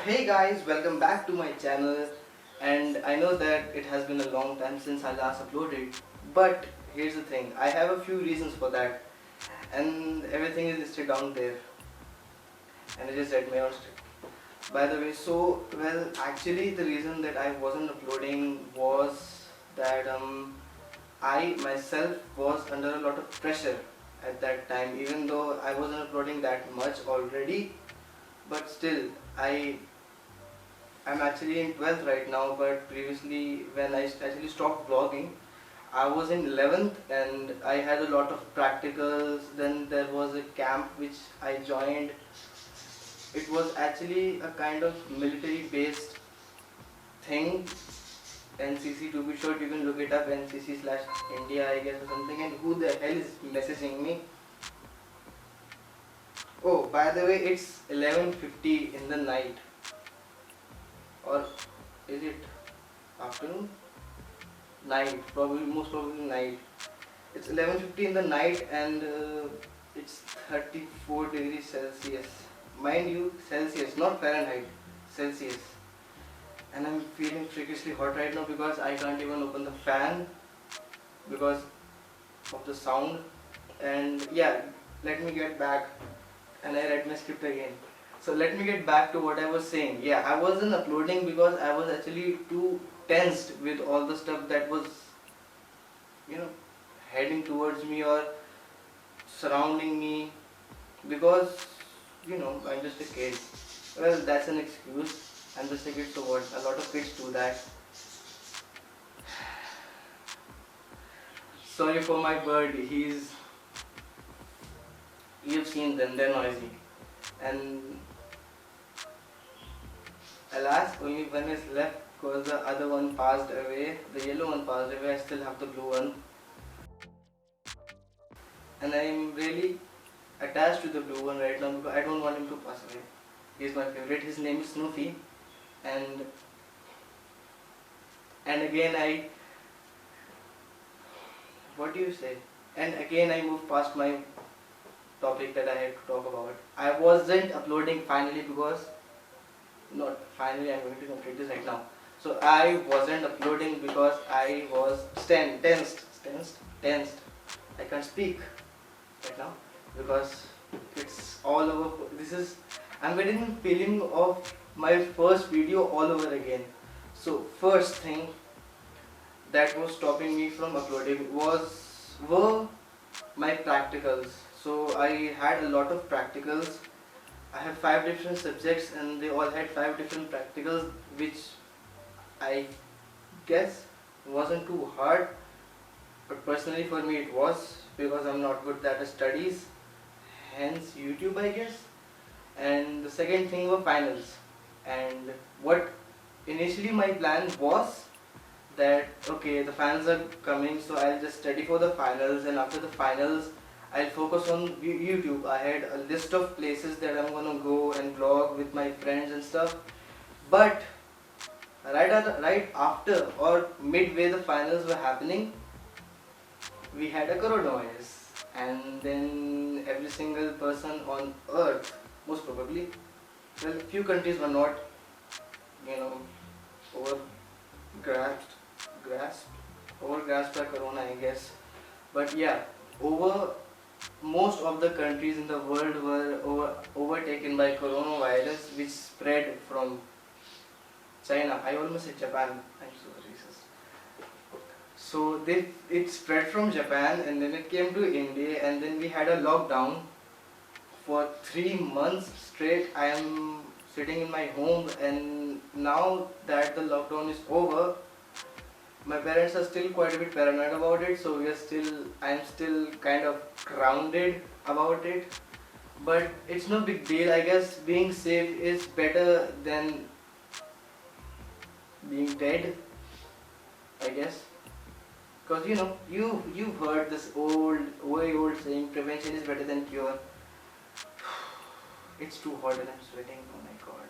Hey guys, welcome back to my channel. And I know that it has been a long time since I last uploaded, but here's the thing, I have a few reasons for that, and everything is listed down there, and I just read my own script. By the way, actually the reason that I wasn't uploading was that I myself was under a lot of pressure at that time, even though I wasn't uploading that much already, but still I'm actually in 12th right now, but previously when I actually stopped vlogging, I was in 11th and I had a lot of practicals. Then there was a camp which I joined. It was actually a kind of military based thing, NCC to be short. You can look it up, NCC slash India, I guess, or something. And who the hell is messaging me? Oh, by the way, it's 11:50 in the night, or is it afternoon? Night, probably, most probably night. It's 11:50 in the night and it's 34 degrees Celsius. Mind you, Celsius, not Fahrenheit, Celsius. And I'm feeling freakishly hot right now because I can't even open the fan because of the sound. And yeah, let me get back. And I read my script again. So let me get back to what I was saying. Yeah, I wasn't uploading because I was actually too tensed with all the stuff that was, you know, heading towards me or surrounding me, because I'm just a kid. Well, that's an excuse. I'm just a kid, so what? A lot of kids do that. Sorry for my bird. You've seen them. They're noisy, and alas, only one is left because the other one passed away. The yellow one passed away. I still have the blue one, and I'm really attached to the blue one right now because I don't want him to pass away. He's my favorite. His name is Snoopy, and again what do you say? And again I moved past my topic that I had to talk about. I wasn't uploading finally because not finally. I'm going to complete this right now. So I wasn't uploading because I was tensed. I can't speak right now because it's all over. I'm getting the feeling of my first video all over again. So first thing that was stopping me from uploading were my practicals. So I had a lot of practicals. I have 5 different subjects and they all had 5 different practicals, which I guess wasn't too hard, but personally for me it was, because I'm not good at studies, hence YouTube, I guess. And the second thing were finals. And what initially my plan was that okay, the finals are coming, so I'll just study for the finals, and after the finals I'll focus on YouTube. I had a list of places that I'm gonna go and vlog with my friends and stuff. But right after or midway the finals were happening, we had a coronavirus, and then every single person on earth, most probably, well, few countries were not, you know, over grasped by corona, I guess. But yeah, over most of the countries in the world were overtaken by coronavirus, which spread from China. I almost said Japan. I'm so racist. So it spread from Japan, and then it came to India, and then we had a lockdown for 3 months straight. I am sitting in my home, and now that the lockdown is over, my parents are still quite a bit paranoid about it, so I'm still kind of grounded about it. But it's no big deal. I guess being safe is better than being dead, I guess. Because you've heard this way old saying, prevention is better than cure. It's too hot and I'm sweating. Oh my god.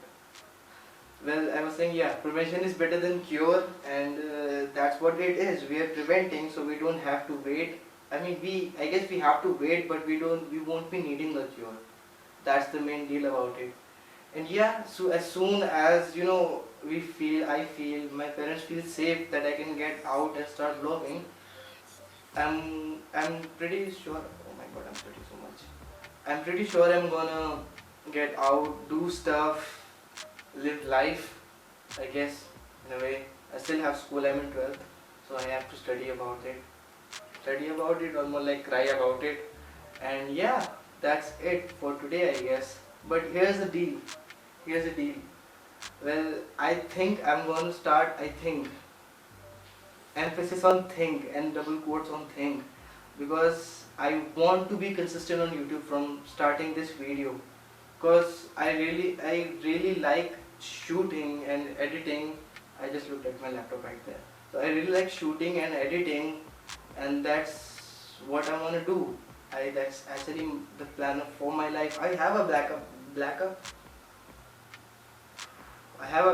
Well, I was saying, yeah, prevention is better than cure, and that's what it is. We are preventing, so we don't have to wait. I mean, I guess we have to wait, but we won't be needing the cure. That's the main deal about it. And yeah, so as soon as I feel my parents feel safe that I can get out and start vlogging, I'm pretty sure. Oh my god, I'm sweating so much. I'm pretty sure I'm gonna get out, do stuff, live life. I guess in a way. I still have school. I'm in 12th, so I have to study about it, or more like cry about it. And yeah, that's it for today, I guess. But here's the deal. Here's the deal. Well, I think I'm going to start, I think, emphasis on think and double quotes on think, because I want to be consistent on YouTube from starting this video, because I really like shooting and editing. I just looked at my laptop right there. So I really like shooting and editing, and that's what I want to do. That's actually the plan for my life. I have a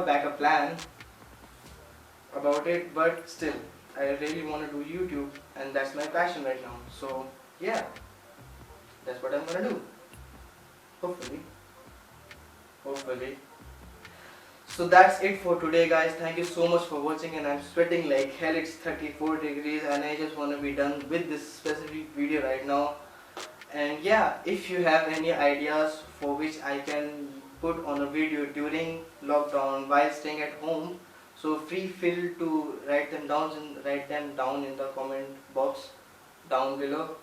backup plan about it, but still, I really want to do YouTube, and that's my passion right now. So yeah, that's what I'm gonna do. Hopefully, hopefully. So that's it for today, guys. Thank you so much for watching, and I'm sweating like hell. It's 34 degrees, and I just want to be done with this specific video right now. And yeah, if you have any ideas for which I can put on a video during lockdown while staying at home, so feel to write them down in the comment box down below.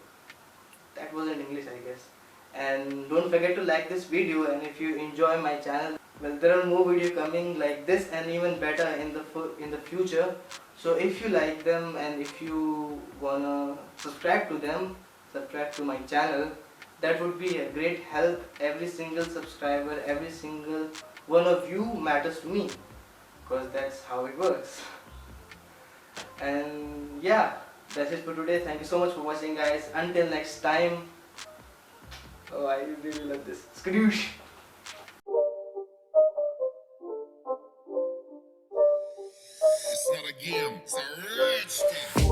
That was in English, I guess. And don't forget to like this video, and if you enjoy my channel, well, there are more videos coming like this and even better in the future. So if you like them, and if you wanna subscribe to them, subscribe to my channel, that would be a great help. Every single subscriber, every single one of you matters to me, because that's how it works. And yeah, that's it for today. Thank you so much for watching, guys. Until next time. Oh, I really love this. Skadoosh! It's not a game, it's a rich thing.